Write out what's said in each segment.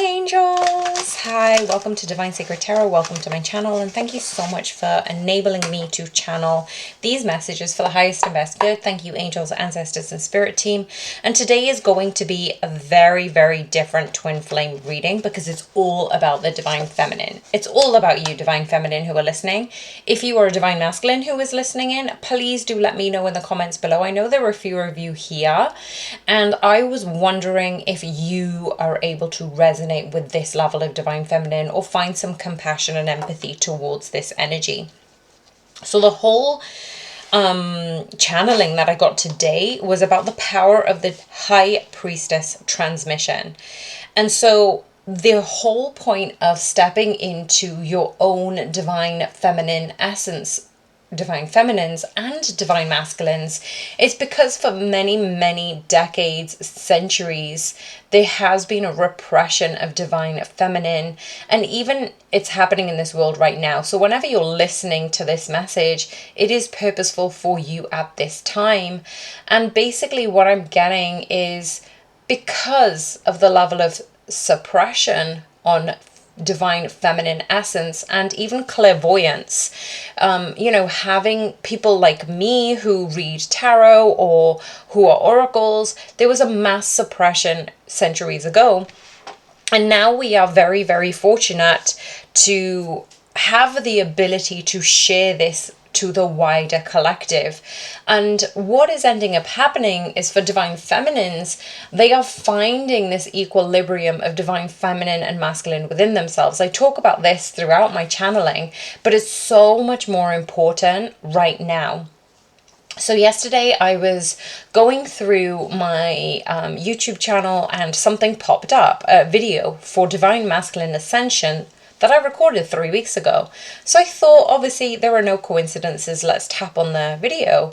angels! Hi, welcome to Divine Sacred Tarot. Welcome to my channel, and thank you so much for enabling me to channel these messages for the highest and best good. Thank you, angels, ancestors, and spirit team. And today is going to be a very, very different twin flame reading because it's all about the divine feminine. It's all about you, divine feminine, who are listening. If you are a divine masculine who is listening in, please do let me know in the comments below. I know there are a few of you here, and I was wondering if you are able to resonate with this level of divine feminine or find some compassion and empathy towards this energy. So the whole channeling that I got today was about the power of the High Priestess transmission. And so the whole point of stepping into your own divine feminine essence, divine feminines and divine masculines, is because for many, many decades, centuries, there has been a repression of divine feminine, and even it's happening in this world right now. So whenever you're listening to this message, it is purposeful for you at this time. And basically what I'm getting is, because of the level of suppression on divine feminine essence and even clairvoyance, having people like me who read tarot or who are oracles, there was a mass suppression centuries ago, and now we are very, very fortunate to have the ability to share this to the wider collective. And what is ending up happening is, for divine feminines, they are finding this equilibrium of divine feminine and masculine within themselves. I talk about this throughout my channeling, but it's so much more important right now. So yesterday I was going through my YouTube channel and something popped up, a video for Divine Masculine Ascension that I recorded 3 weeks ago. So I thought, obviously there are no coincidences, let's tap on the video.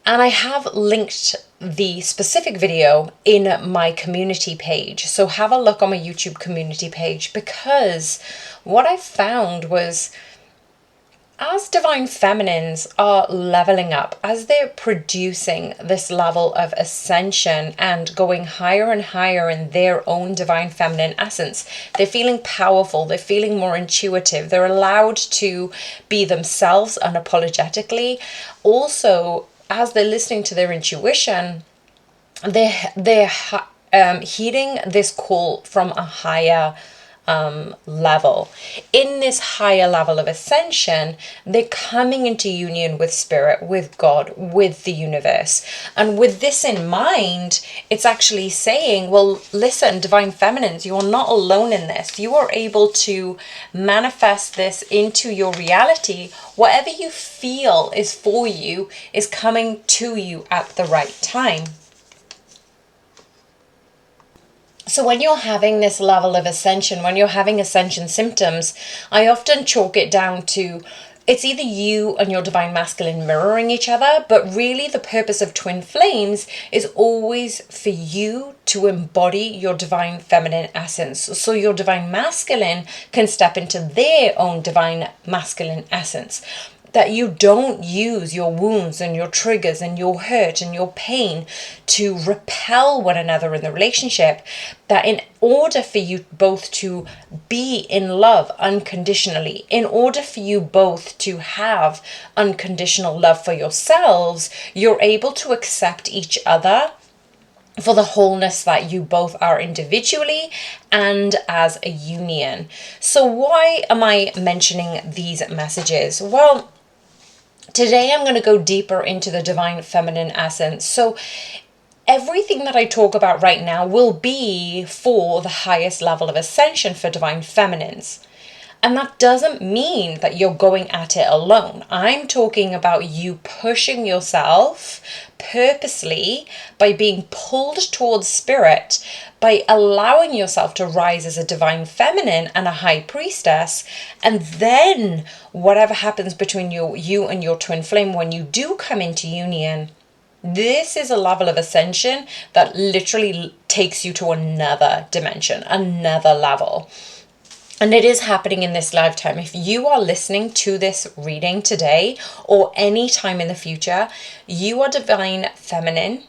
And I have linked the specific video in my community page. So have a look on my YouTube community page, because what I found was, as divine feminines are leveling up, as they're producing this level of ascension and going higher and higher in their own divine feminine essence, they're feeling powerful, they're feeling more intuitive, they're allowed to be themselves unapologetically. Also, as they're listening to their intuition, they're heeding this call from a higher level. In this higher level of ascension, they're coming into union with spirit, with God, with the universe. And with this in mind, it's actually saying, well, listen, divine feminines, you are not alone in this. You are able to manifest this into your reality. Whatever you feel is for you is coming to you at the right time. So when you're having this level of ascension, when you're having ascension symptoms, I often chalk it down to, it's either you and your divine masculine mirroring each other, but really the purpose of twin flames is always for you to embody your divine feminine essence, so your divine masculine can step into their own divine masculine essence. That you don't use your wounds and your triggers and your hurt and your pain to repel one another in the relationship. That in order for you both to be in love unconditionally, in order for you both to have unconditional love for yourselves, you're able to accept each other for the wholeness that you both are individually and as a union. So why am I mentioning these messages? Well, today I'm going to go deeper into the divine feminine essence. So everything that I talk about right now will be for the highest level of ascension for divine feminines. And that doesn't mean that you're going at it alone. I'm talking about you pushing yourself purposely by being pulled towards spirit, by allowing yourself to rise as a divine feminine and a high priestess. And then whatever happens between you and your twin flame, when you do come into union, this is a level of ascension that literally takes you to another dimension, another level. And it is happening in this lifetime. If you are listening to this reading today or any time in the future, you are divine feminine.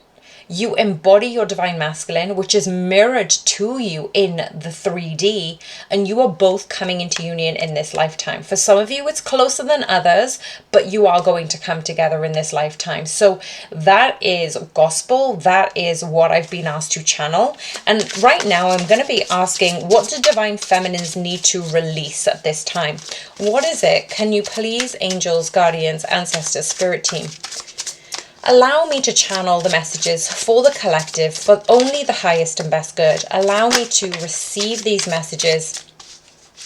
you embody your divine masculine, which is mirrored to you in the 3D, and you are both coming into union in this lifetime. For some of you, it's closer than others, but you are going to come together in this lifetime. So that is gospel. That is what I've been asked to channel. And right now I'm going to be asking, what do divine feminines need to release at this time? What is it? Can you please, angels, guardians, ancestors, spirit team, allow me to channel the messages for the collective, for only the highest and best good. Allow me to receive these messages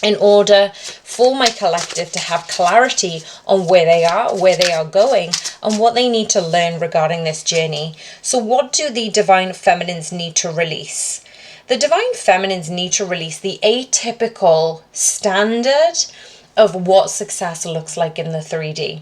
in order for my collective to have clarity on where they are going, and what they need to learn regarding this journey. So what do the divine feminines need to release? The divine feminines need to release the atypical standard of what success looks like in the 3D.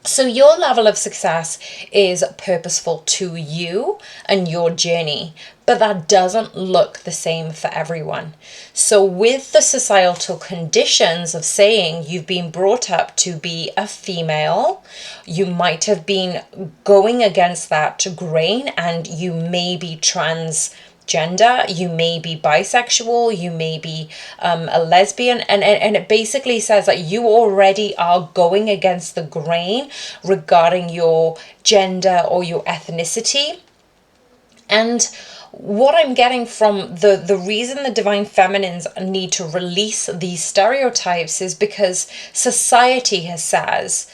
So your level of success is purposeful to you and your journey, but that doesn't look the same for everyone. So with the societal conditions of saying you've been brought up to be a female, you might have been going against that grain, and you may be transgender, you may be bisexual, you may be a lesbian, and it basically says that you already are going against the grain regarding your gender or your ethnicity. And what I'm getting from the reason the divine feminines need to release these stereotypes is because society has says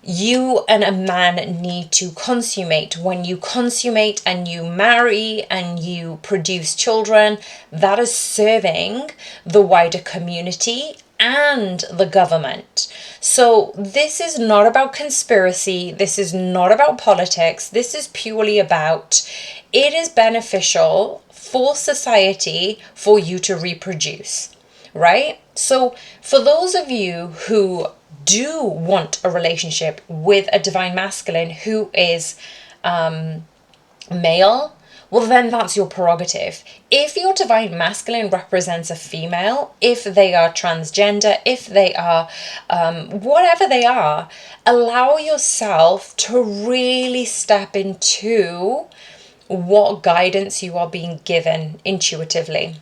you and a man need to consummate. When you consummate and you marry and you produce children, that is serving the wider community and the government. So this is not about conspiracy. This is not about politics. This is purely about, it is beneficial for society for you to reproduce, right? So for those of you who do want a relationship with a divine masculine who is male, well, then that's your prerogative. If your divine masculine represents a female, if they are transgender, if they are whatever they are, allow yourself to really step into what guidance you are being given intuitively.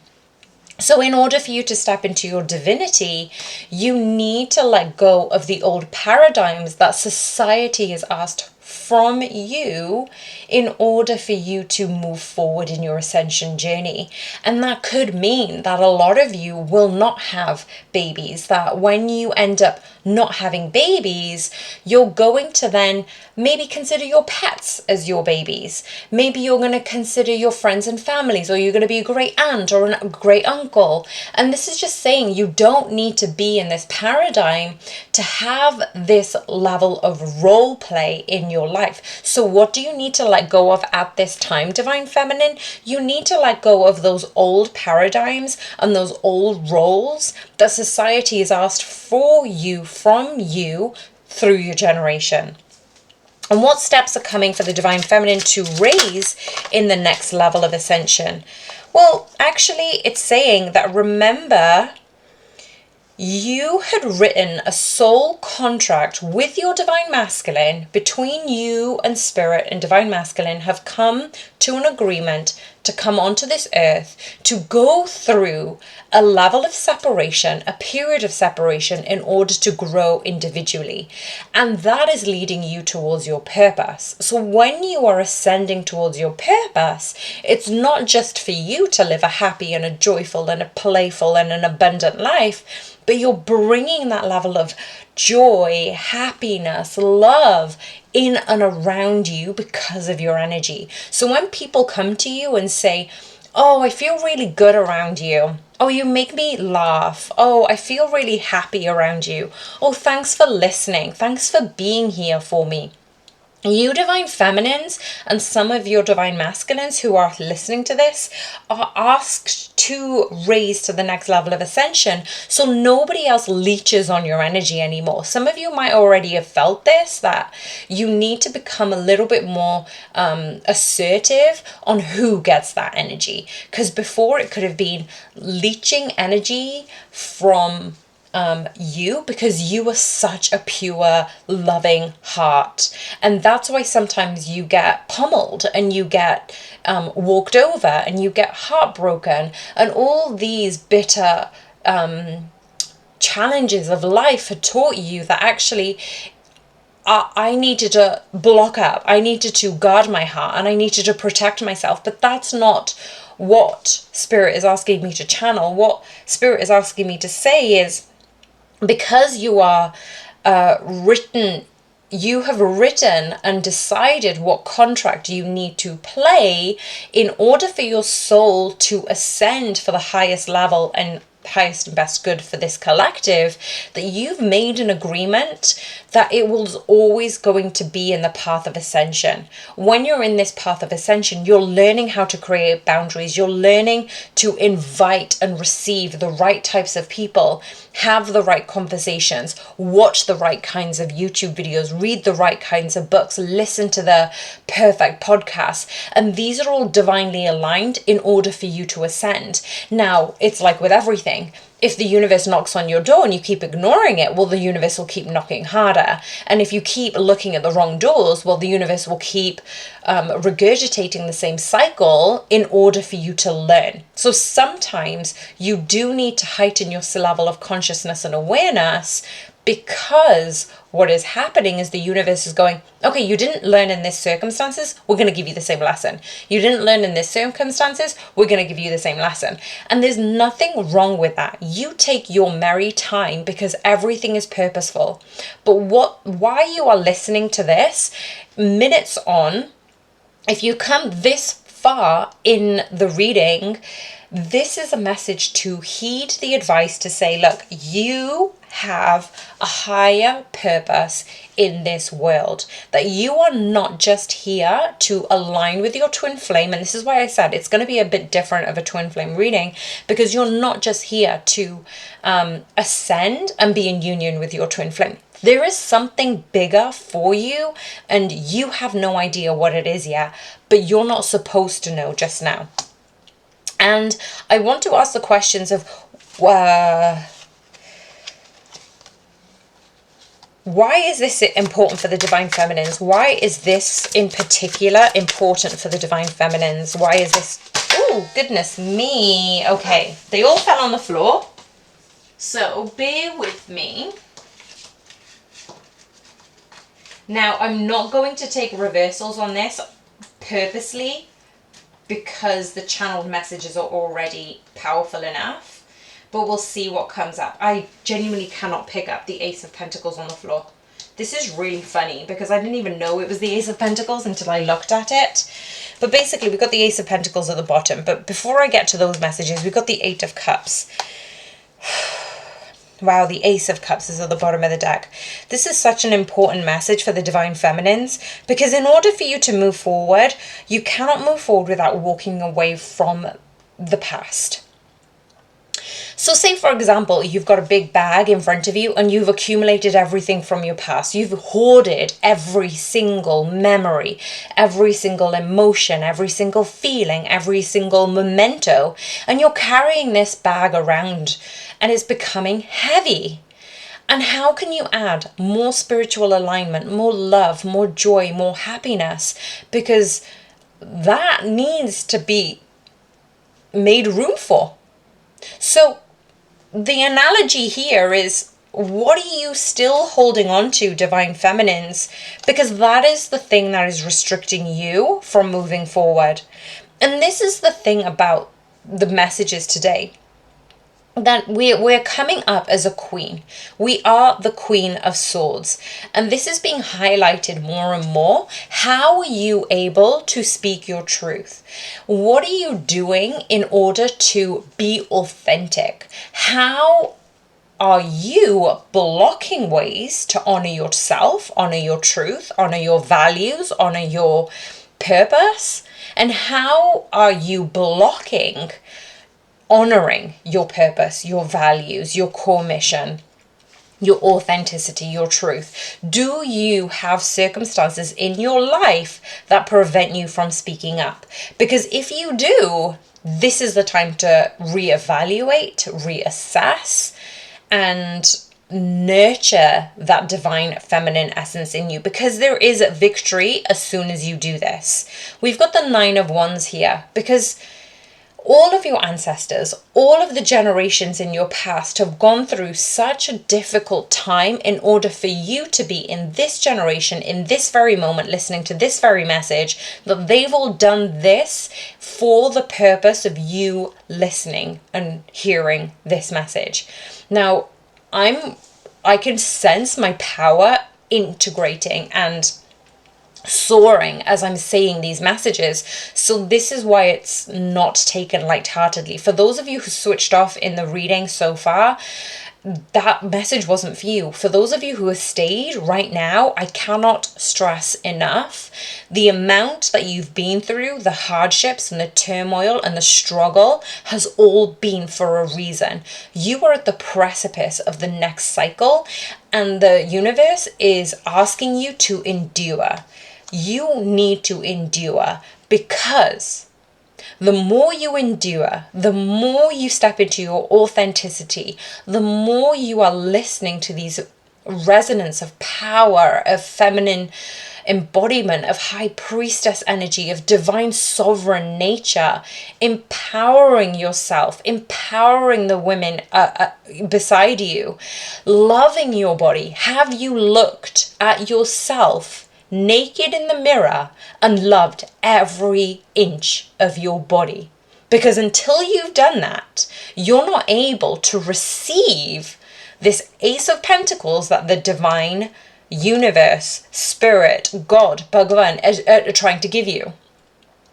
So in order for you to step into your divinity, you need to let go of the old paradigms that society has asked from you in order for you to move forward in your ascension journey. And that could mean that a lot of you will not have babies, that when you end up not having babies, you're going to then maybe consider your pets as your babies. Maybe you're going to consider your friends and families, or you're going to be a great aunt or a great uncle. And this is just saying you don't need to be in this paradigm to have this level of role play in your life. So what do you need to let go of at this time, divine feminine? You need to let go of those old paradigms and those old roles that society has asked for you, from you, through your generation. And what steps are coming for the divine feminine to raise in the next level of ascension? Well, actually, it's saying that, remember, you had written a soul contract with your divine masculine. Between you and spirit and divine masculine have come to an agreement to come onto this earth, to go through a level of separation, a period of separation, in order to grow individually. And that is leading you towards your purpose. So when you are ascending towards your purpose, it's not just for you to live a happy and a joyful and a playful and an abundant life, but you're bringing that level of joy, happiness, love in and around you because of your energy. So when people come to you and say, oh, I feel really good around you. Oh, you make me laugh. Oh, I feel really happy around you. Oh, thanks for listening. Thanks for being here for me. You divine feminines and some of your divine masculines who are listening to this are asked to raise to the next level of ascension, so nobody else leeches on your energy anymore. Some of you might already have felt this, that you need to become a little bit more assertive on who gets that energy, because before it could have been leeching energy from you, because you are such a pure, loving heart. And that's why sometimes you get pummeled and you get walked over and you get heartbroken, and all these bitter challenges of life had taught you that actually I needed to block up, I needed to guard my heart, and I needed to protect myself. But that's not what Spirit is asking me to channel. What Spirit is asking me to say is, because you are you have written and decided what contract you need to play in order for your soul to ascend for the highest level and highest and best good for this collective, that you've made an agreement that it was always going to be in the path of ascension. When you're in this path of ascension, you're learning how to create boundaries. You're learning to invite and receive the right types of people, have the right conversations, watch the right kinds of YouTube videos, read the right kinds of books, listen to the perfect podcasts. And these are all divinely aligned in order for you to ascend. Now, it's like with everything. If the universe knocks on your door and you keep ignoring it, well, the universe will keep knocking harder. And if you keep looking at the wrong doors, well, the universe will keep regurgitating the same cycle in order for you to learn. So sometimes you do need to heighten your level of consciousness and awareness, because what is happening is the universe is going, okay, you didn't learn in this circumstances, we're going to give you the same lesson. You didn't learn in this circumstances, we're going to give you the same lesson. And there's nothing wrong with that. You take your merry time, because everything is purposeful. But why you are listening to this, minutes on, if you come this far in the reading, this is a message to heed the advice to say, look, you have a higher purpose in this world, that you are not just here to align with your twin flame. And this is why I said it's going to be a bit different of a twin flame reading, because you're not just here to ascend and be in union with your twin flame. There is something bigger for you, and you have no idea what it is yet, but you're not supposed to know just now. And I want to ask the questions of why is this important for the Divine Feminines? Why is this in particular important for the Divine Feminines? Why is this? Oh, goodness me. Okay, they all fell on the floor. So bear with me. Now, I'm not going to take reversals on this purposely, because the channeled messages are already powerful enough, but we'll see what comes up. I genuinely cannot pick up the Ace of Pentacles on the floor. This is really funny, because I didn't even know it was the Ace of Pentacles until I looked at it. But basically, we've got the Ace of Pentacles at the bottom. But before I get to those messages, we've got the Eight of Cups. Wow, the Ace of Cups is at the bottom of the deck. This is such an important message for the Divine Feminines, because in order for you to move forward, you cannot move forward without walking away from the past. So say, for example, you've got a big bag in front of you and you've accumulated everything from your past. You've hoarded every single memory, every single emotion, every single feeling, every single memento, and you're carrying this bag around and it's becoming heavy. And how can you add more spiritual alignment, more love, more joy, more happiness? Because that needs to be made room for. So the analogy here is, what are you still holding on to, Divine Feminines? Because that is the thing that is restricting you from moving forward. And this is the thing about the messages today, that we're coming up as a queen. We are the Queen of Swords. And this is being highlighted more and more. How are you able to speak your truth? What are you doing in order to be authentic? How are you blocking ways to honor yourself, honor your truth, honor your values, honor your purpose? And how are you blocking honoring your purpose, your values, your core mission, your authenticity, your truth? Do you have circumstances in your life that prevent you from speaking up? Because if you do, this is the time to reevaluate, reassess, and nurture that divine feminine essence in you, because there is victory as soon as you do this. We've got the 9 of Wands here because all of your ancestors, all of the generations in your past have gone through such a difficult time in order for you to be in this generation, in this very moment, listening to this very message, that they've all done this for the purpose of you listening and hearing this message. Now, I can sense my power integrating and soaring as I'm saying these messages. So this is why it's not taken lightheartedly. For those of you who switched off in the reading so far, that message wasn't for you. For those of you who have stayed right now, I cannot stress enough the amount that you've been through, the hardships and the turmoil and the struggle has all been for a reason. You are at the precipice of the next cycle, and the universe is asking you to endure. You need to endure, because the more you endure, the more you step into your authenticity, the more you are listening to these resonance of power, of feminine embodiment, of high priestess energy, of divine sovereign nature, empowering yourself, empowering the women beside you, loving your body. Have you looked at yourself naked in the mirror and loved every inch of your body? Because until you've done that, you're not able to receive this Ace of Pentacles that the divine universe, spirit, God, Bhagavan are trying to give you.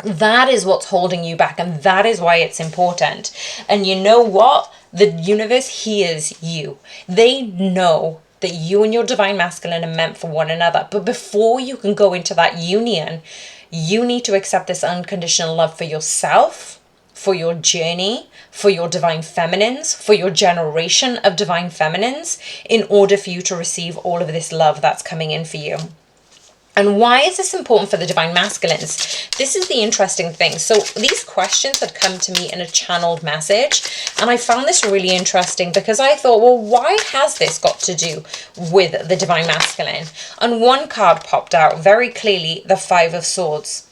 That is what's holding you back, and that is why it's important. And you know what? The universe hears you. They know that you and your divine masculine are meant for one another. But before you can go into that union, you need to accept this unconditional love for yourself, for your journey, for your divine feminines, for your generation of divine feminines, in order for you to receive all of this love that's coming in for you. And why is this important for the divine masculines? This is the interesting thing. So these questions had come to me in a channeled message, and I found this really interesting because I thought, well, why has this got to do with the divine masculine? And one card popped out very clearly, the 5 of Swords.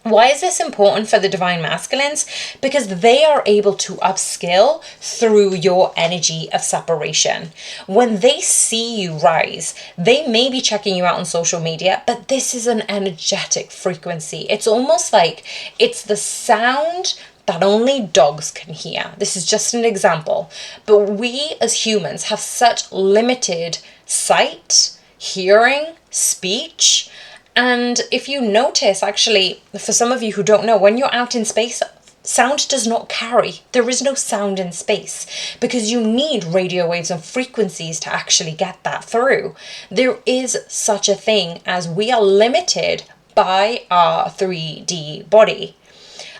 Why is this important for the divine masculines? Because they are able to upskill through your energy of separation. When they see you rise, they may be checking you out on social media, but this is an energetic frequency. It's almost like it's the sound that only dogs can hear. This is just an example. But we as humans have such limited sight, hearing, speech. And if you notice, actually, for some of you who don't know, when you're out in space, sound does not carry. There is no sound in space because you need radio waves and frequencies to actually get that through. There is such a thing as we are limited by our 3D body.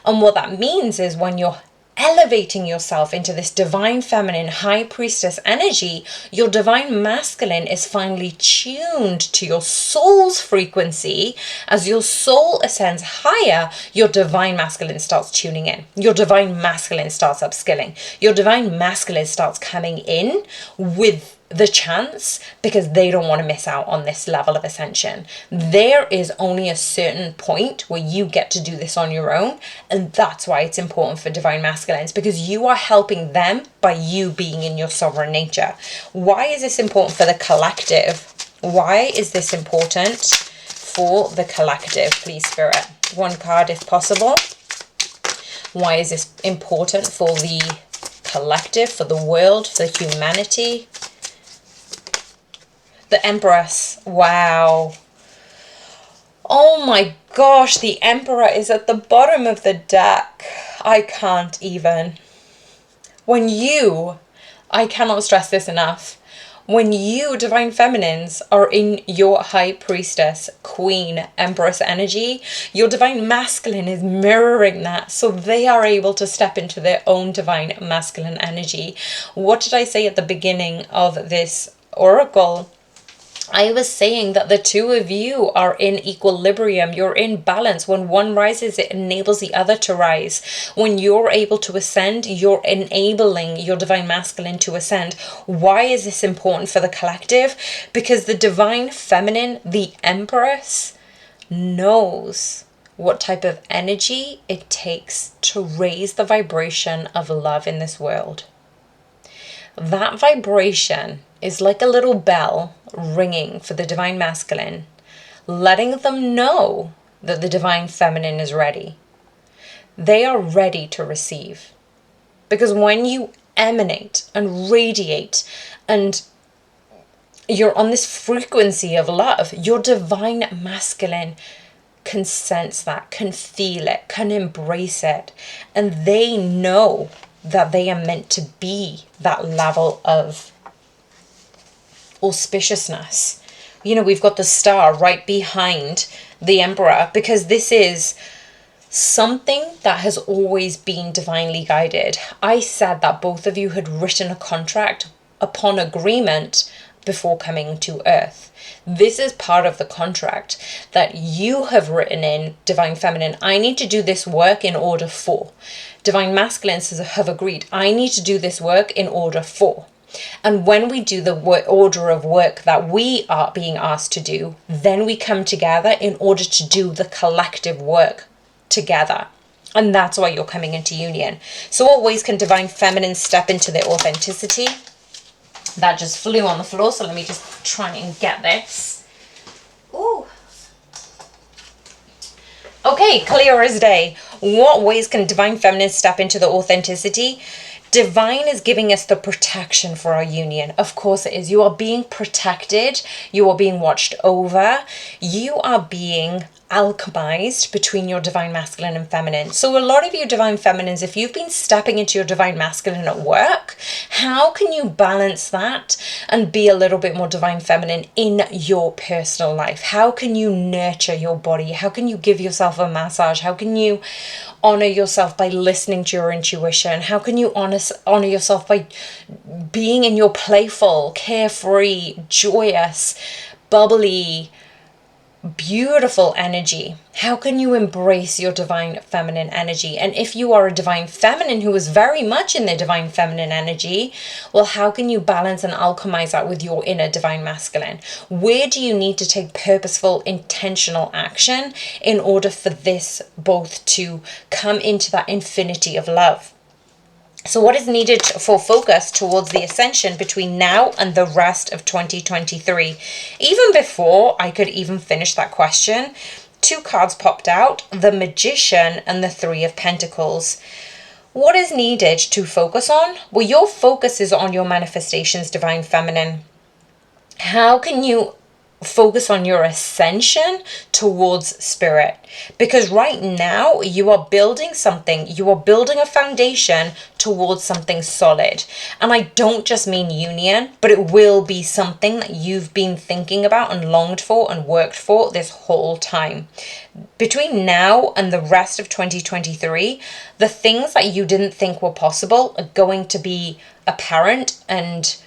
And what that means is when you're elevating yourself into this divine feminine high priestess energy, your divine masculine is finally tuned to your soul's frequency. As your soul ascends higher, your divine masculine starts tuning in. Your divine masculine starts upskilling. Your divine masculine starts coming in with the chance, because they don't want to miss out on this level of ascension. There is only a certain point where you get to do this on your own, and that's why it's important for divine masculines, because you are helping them by you being in your sovereign nature. Why is this important for the collective? Why is this important for the collective, please, Spirit? One card if possible. Why is this important for the collective, for the world, for humanity? The Empress. Wow. Oh my gosh, the Emperor is at the bottom of the deck. I can't even. I cannot stress this enough. When you, divine feminines, are in your high priestess, queen, empress energy, your divine masculine is mirroring that, so they are able to step into their own divine masculine energy. What did I say at the beginning of this oracle? I was saying that the two of you are in equilibrium. You're in balance. When one rises, it enables the other to rise. When you're able to ascend, you're enabling your divine masculine to ascend. Why is this important for the collective? Because the divine feminine, the Empress, knows what type of energy it takes to raise the vibration of love in this world. That vibration is like a little bell ringing for the divine masculine, letting them know that the divine feminine is ready. They are ready to receive. Because when you emanate and radiate and you're on this frequency of love, your divine masculine can sense that, can feel it, can embrace it. And they know that they are meant to be that level of auspiciousness. You know, we've got the star right behind the Emperor because this is something that has always been divinely guided. I said that both of you had written a contract upon agreement before coming to Earth. This is part of the contract that you have written in Divine Feminine. I need to do this work in order for. Divine Masculines have agreed. I need to do this work in order for. And when we do the order of work that we are being asked to do, then we come together in order to do the collective work together. And that's why you're coming into union. So what ways can Divine Feminine step into their authenticity? That just flew on the floor, so let me just try and get this. Ooh. Okay, clear as day. What ways can Divine Feminine step into the authenticity? Divine is giving us the protection for our union. Of course it is. You are being protected. You are being watched over. You are being alchemized between your divine masculine and feminine. So a lot of you divine feminines, if you've been stepping into your divine masculine at work, how can you balance that and be a little bit more divine feminine in your personal life? How can you nurture your body? How can you give yourself a massage? How can you honor yourself by listening to your intuition? How can you honor yourself by being in your playful, carefree, joyous, bubbly, beautiful energy? How can you embrace your divine feminine energy? And if you are a divine feminine who is very much in their divine feminine energy, well, how can you balance and alchemize that with your inner divine masculine? Where do you need to take purposeful, intentional action in order for this both to come into that infinity of love? So what is needed for focus towards the ascension between now and the rest of 2023? Even before I could even finish that question, two cards popped out, the Magician and the Three of Pentacles. What is needed to focus on? Well, your focus is on your manifestations, Divine Feminine. How can you focus on your ascension towards spirit? Because right now you are building something, you are building a foundation towards something solid. And I don't just mean union, but it will be something that you've been thinking about and longed for and worked for this whole time. Between now and the rest of 2023, the things that you didn't think were possible are going to be apparent and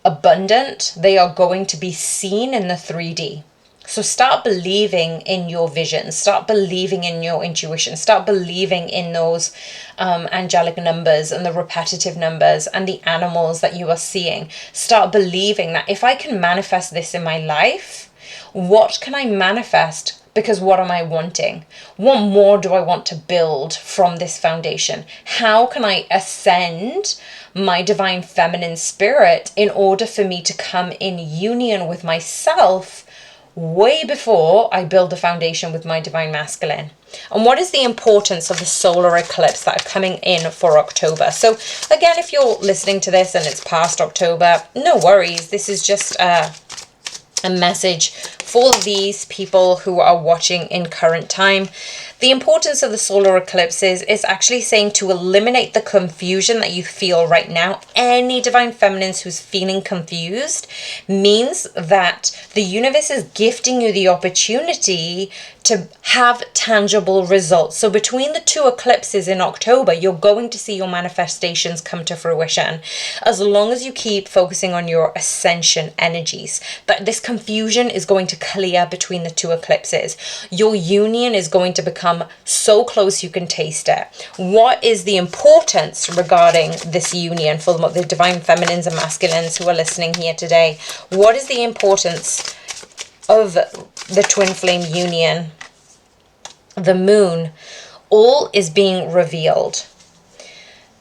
abundant. They are going to be seen in the 3D. So start believing in your vision, start believing in your intuition, start believing in those angelic numbers and the repetitive numbers and the animals that you are seeing. Start believing that if I can manifest this in my life, what can I manifest? Because what am I wanting? What more do I want to build from this foundation? How can I ascend my divine feminine spirit in order for me to come in union with myself way before I build the foundation with my divine masculine? And what is the importance of the solar eclipse that are coming in for October? So again, if you're listening to this and it's past October, no worries. This is just a message for these people who are watching in current time. The importance of the solar eclipses is actually saying to eliminate the confusion that you feel right now. Any divine feminines who's feeling confused means that the universe is gifting you the opportunity to have tangible results. So between the two eclipses in October, you're going to see your manifestations come to fruition, as long as you keep focusing on your ascension energies. But this confusion is going to clear between the two eclipses. Your union is going to become so close you can taste it. What is the importance regarding this union for the divine feminines and masculines who are listening here today? What is the importance of the twin flame union? The moon, all is being revealed.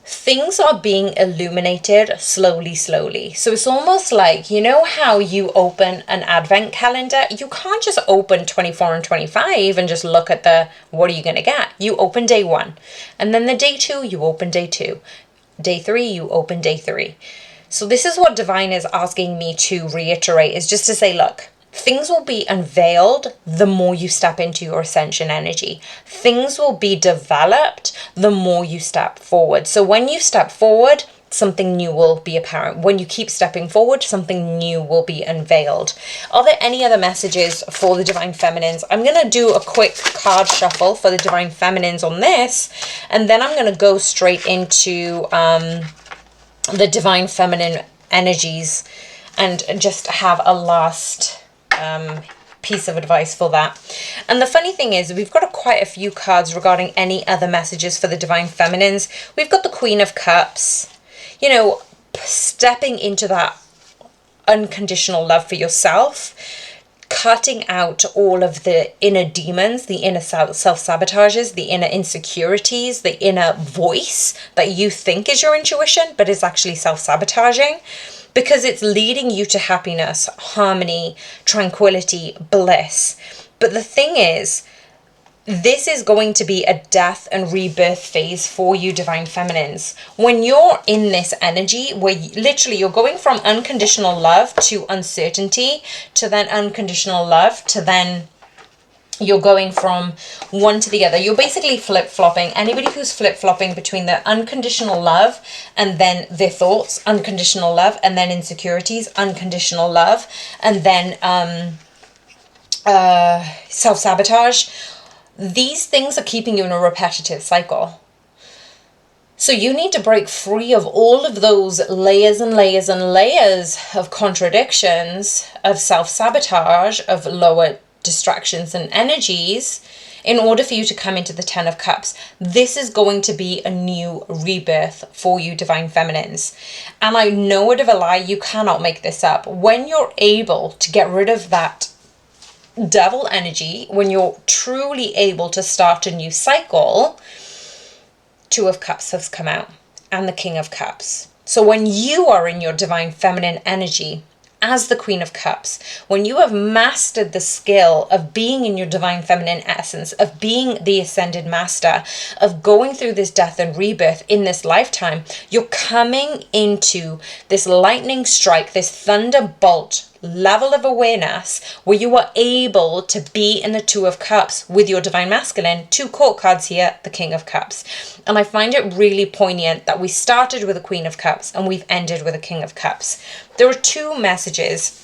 Things are being illuminated slowly. So it's almost like, you know how you open an advent calendar? You can't just open 24 and 25 and just look at what are you going to get? You open day 1, and then the day 2, you open day 2. Day 3, you open day 3. So this is what divine is asking me to reiterate, is just to say, look, things will be unveiled the more you step into your ascension energy. Things will be developed the more you step forward. So when you step forward, something new will be apparent. When you keep stepping forward, something new will be unveiled. Are there any other messages for the divine feminines? I'm going to do a quick card shuffle for the divine feminines on this, and then I'm going to go straight into the divine feminine energies and just have a last piece of advice for that. And the funny thing is, we've got quite a few cards regarding any other messages for the divine feminines. We've got the Queen of Cups, you know, stepping into that unconditional love for yourself, cutting out all of the inner demons, the inner self-sabotages, the inner insecurities, the inner voice that you think is your intuition, but is actually self-sabotaging, because it's leading you to happiness, harmony, tranquility, bliss. But the thing is, this is going to be a death and rebirth phase for you, divine feminines. When you're in this energy where literally you're going from unconditional love to uncertainty, to then unconditional love, to then you're going from one to the other. You're basically flip-flopping. Anybody who's flip-flopping between the unconditional love and then their thoughts, unconditional love, and then insecurities, unconditional love, and then self-sabotage, these things are keeping you in a repetitive cycle. So you need to break free of all of those layers and layers and layers of contradictions, of self-sabotage, of lower distractions and energies, in order for you to come into the 10 of Cups. This is going to be a new rebirth for you, divine feminines. And I know word of a lie, you cannot make this up. When you're able to get rid of that devil energy, when you're truly able to start a new cycle, 2 of Cups has come out, and the King of Cups. So when you are in your divine feminine energy as the Queen of Cups, when you have mastered the skill of being in your divine feminine essence, of being the ascended master, of going through this death and rebirth in this lifetime, you're coming into this lightning strike, this thunderbolt level of awareness where you are able to be in the 2 of Cups with your divine masculine. 2 court cards here, the King of Cups. And I find it really poignant that we started with a Queen of Cups and we've ended with a King of Cups. There are 2 messages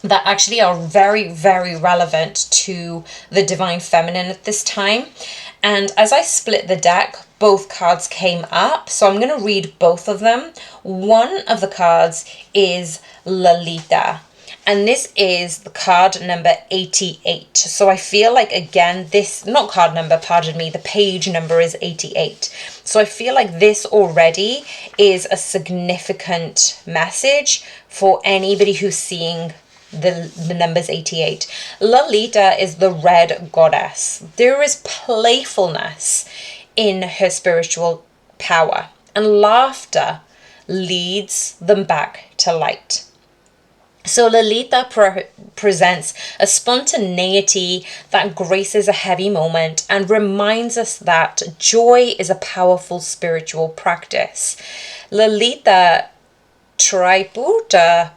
that actually are very, very relevant to the divine feminine at this time. And as I split the deck, both cards came up. So I'm going to read both of them. One of the cards is Lalita. And this is the card number 88. So I feel like, again, this, not card number, pardon me, the page number is 88. So I feel like this already is a significant message for anybody who's seeing the numbers 88. Lalita is the red goddess. There is playfulness in her spiritual power, and laughter leads them back to light. So Lalita presents a spontaneity that graces a heavy moment and reminds us that joy is a powerful spiritual practice. Lalita Tripura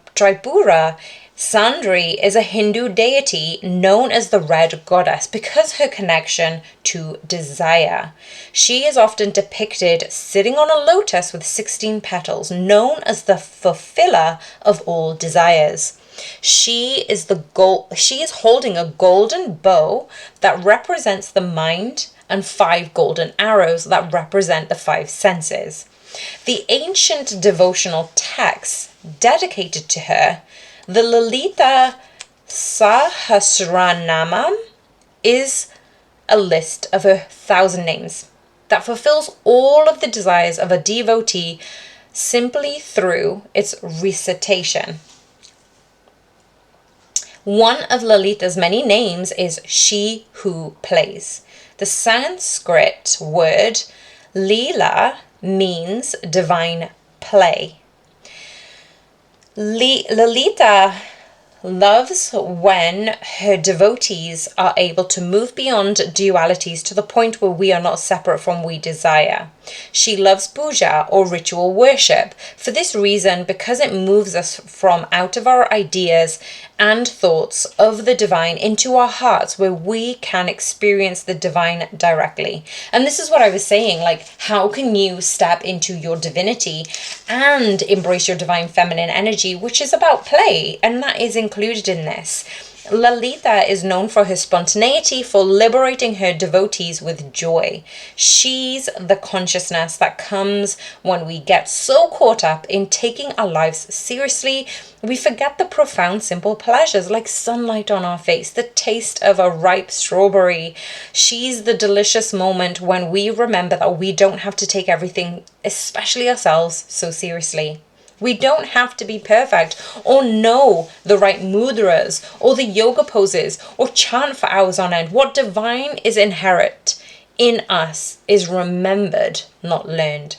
Sundari is a Hindu deity known as the Red Goddess because her connection to desire. She is often depicted sitting on a lotus with 16 petals, known as the fulfiller of all desires. She is holding a golden bow that represents the mind and 5 golden arrows that represent the 5 senses. The ancient devotional texts dedicated to her, the Lalita Sahasranamam, is a list of her 1,000 names that fulfills all of the desires of a devotee simply through its recitation. One of Lalita's many names is she who plays. The Sanskrit word Leela means divine play. Lalita loves when her devotees are able to move beyond dualities to the point where we are not separate from we desire. She loves puja or ritual worship. For this reason, because it moves us from out of our ideas and thoughts of the divine into our hearts where we can experience the divine directly. And this is what I was saying, like, how can you step into your divinity and embrace your divine feminine energy, which is about play, and that is included in this. Lalita is known for her spontaneity, for liberating her devotees with joy. She's the consciousness that comes when we get so caught up in taking our lives seriously, we forget the profound, simple pleasures like sunlight on our face, the taste of a ripe strawberry. She's the delicious moment when we remember that we don't have to take everything, especially ourselves, so seriously. We don't have to be perfect or know the right mudras or the yoga poses or chant for hours on end. What divine is inherent in us is remembered, not learned.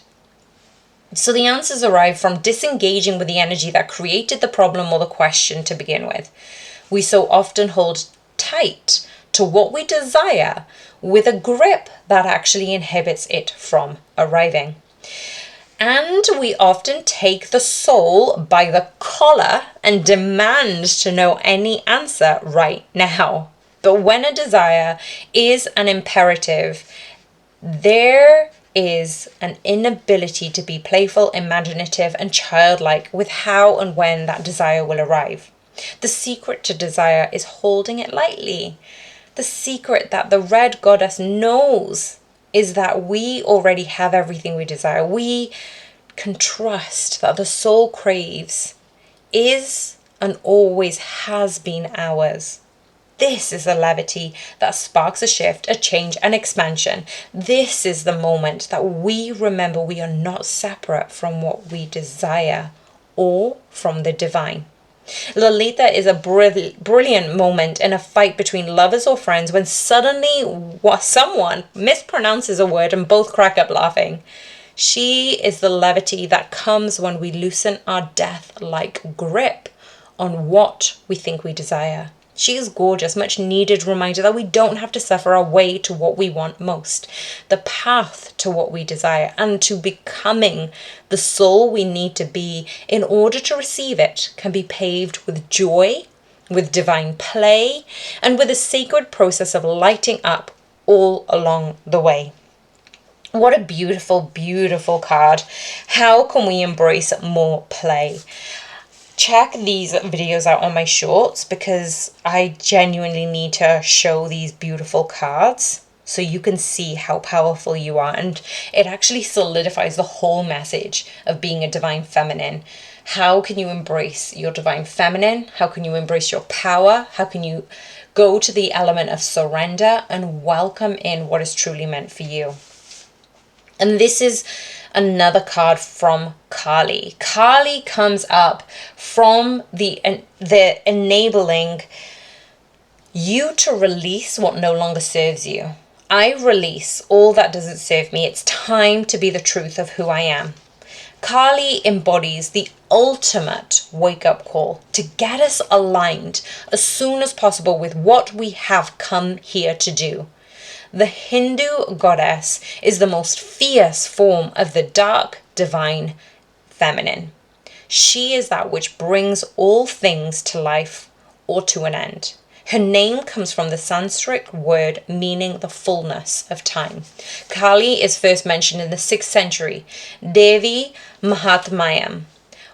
So the answers arrive from disengaging with the energy that created the problem or the question to begin with. We so often hold tight to what we desire with a grip that actually inhibits it from arriving. And we often take the soul by the collar and demand to know any answer right now. But when a desire is an imperative, there is an inability to be playful, imaginative, and childlike with how and when that desire will arrive. The secret to desire is holding it lightly. The secret that the red goddess knows is that we already have everything we desire. We can trust that the soul craves is and always has been ours. This is the levity that sparks a shift, a change, an expansion. This is the moment that we remember we are not separate from what we desire or from the divine. Lalita is a brilliant moment in a fight between lovers or friends when suddenly someone mispronounces a word and both crack up laughing. She is the levity that comes when we loosen our death-like grip on what we think we desire. She is gorgeous, much needed reminder that we don't have to suffer our way to what we want most. The path to what we desire and to becoming the soul we need to be in order to receive it can be paved with joy, with divine play, and with a sacred process of lighting up all along the way. What a beautiful, beautiful card. How can we embrace more play? Check these videos out on my shorts because I genuinely need to show these beautiful cards so you can see how powerful you are, and it actually solidifies the whole message of being a divine feminine. How can you embrace your divine feminine? How can you embrace your power? How can you go to the element of surrender and welcome in what is truly meant for you? And this is another card from Kali. Kali comes up from the enabling you to release what no longer serves you. I release all that doesn't serve me. It's time to be the truth of who I am. Kali embodies the ultimate wake-up call to get us aligned as soon as possible with what we have come here to do. The Hindu goddess is the most fierce form of the dark, divine feminine. She is that which brings all things to life or to an end. Her name comes from the Sanskrit word meaning the fullness of time. Kali is first mentioned in the 6th century, Devi Mahatmayam,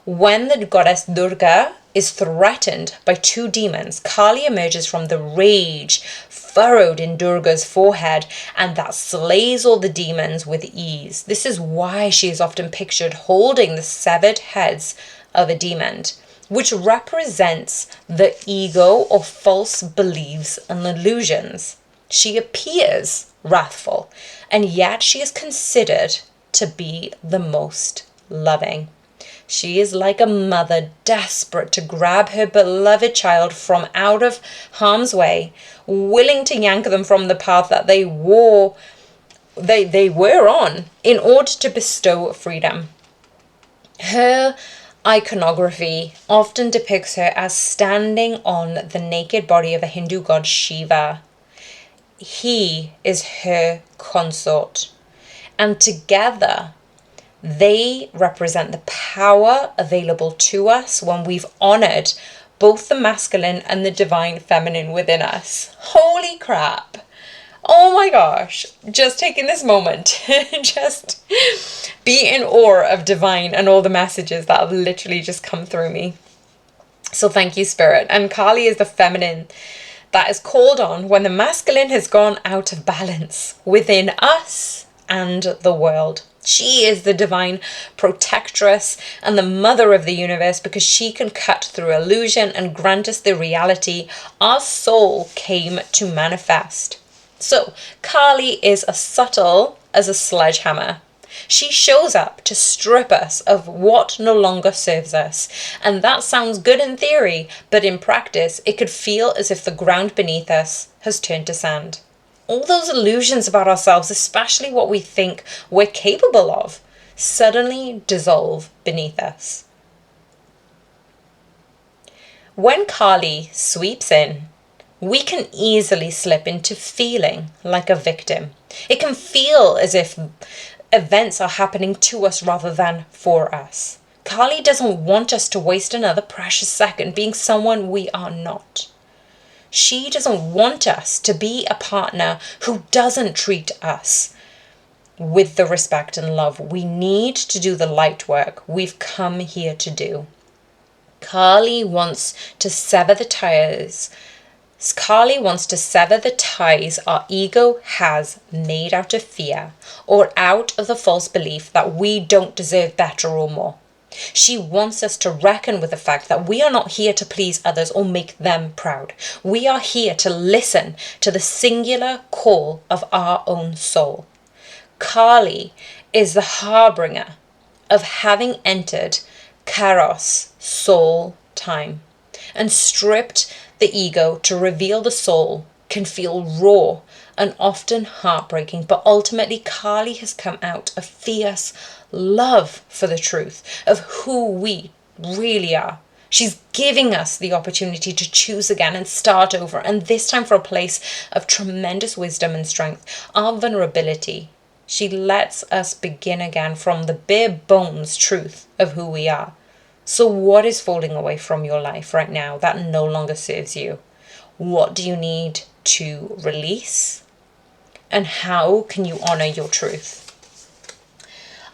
when the goddess Durga is threatened by two demons, Kali emerges from the rage furrowed in Durga's forehead, and that slays all the demons with ease. This is why she is often pictured holding the severed heads of a demon, which represents the ego or false beliefs and illusions. She appears wrathful, and yet she is considered to be the most loving. She is like a mother desperate to grab her beloved child from out of harm's way, willing to yank them from the path that they were on in order to bestow freedom. Her iconography often depicts her as standing on the naked body of a Hindu god Shiva. He is her consort, and together they represent the power available to us when we've honored both the masculine and the divine feminine within us. Holy crap. Oh my gosh. Just taking this moment to just be in awe of divine and all the messages that have literally just come through me. So thank you, Spirit. And Kali is the feminine that is called on when the masculine has gone out of balance within us and the world. She is the divine protectress and the mother of the universe because she can cut through illusion and grant us the reality our soul came to manifest. So, Kali is as subtle as a sledgehammer. She shows up to strip us of what no longer serves us. And that sounds good in theory, but in practice, it could feel as if the ground beneath us has turned to sand. All those illusions about ourselves, especially what we think we're capable of, suddenly dissolve beneath us. When Kali sweeps in, we can easily slip into feeling like a victim. It can feel as if events are happening to us rather than for us. Kali doesn't want us to waste another precious second being someone we are not. She doesn't want us to be a partner who doesn't treat us with the respect and love we need to do the light work we've come here to do. Kali wants to sever the ties. Kali wants to sever the ties our ego has made out of fear or out of the false belief that we don't deserve better or more. She wants us to reckon with the fact that we are not here to please others or make them proud. We are here to listen to the singular call of our own soul. Kali is the harbinger of having entered Kairos, soul time, and stripped the ego to reveal the soul can feel raw and often heartbreaking, but ultimately Kali has come out of fierce love for the truth of who we really are. She's giving us the opportunity to choose again and start over, and this time for a place of tremendous wisdom and strength, our vulnerability. She lets us begin again from the bare bones truth of who we are. So what is falling away from your life right now that no longer serves you? What do you need to release? And how can you honor your truth?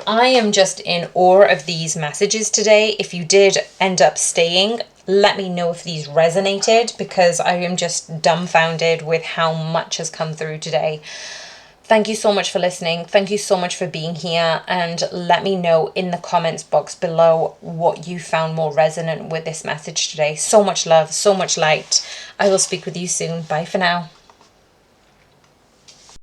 I am just in awe of these messages today. If you did end up staying, let me know if these resonated, because I am just dumbfounded with how much has come through today. Thank you so much for listening. Thank you so much for being here. And let me know in the comments box below what you found more resonant with this message today. So much love, so much light. I will speak with you soon. Bye for now.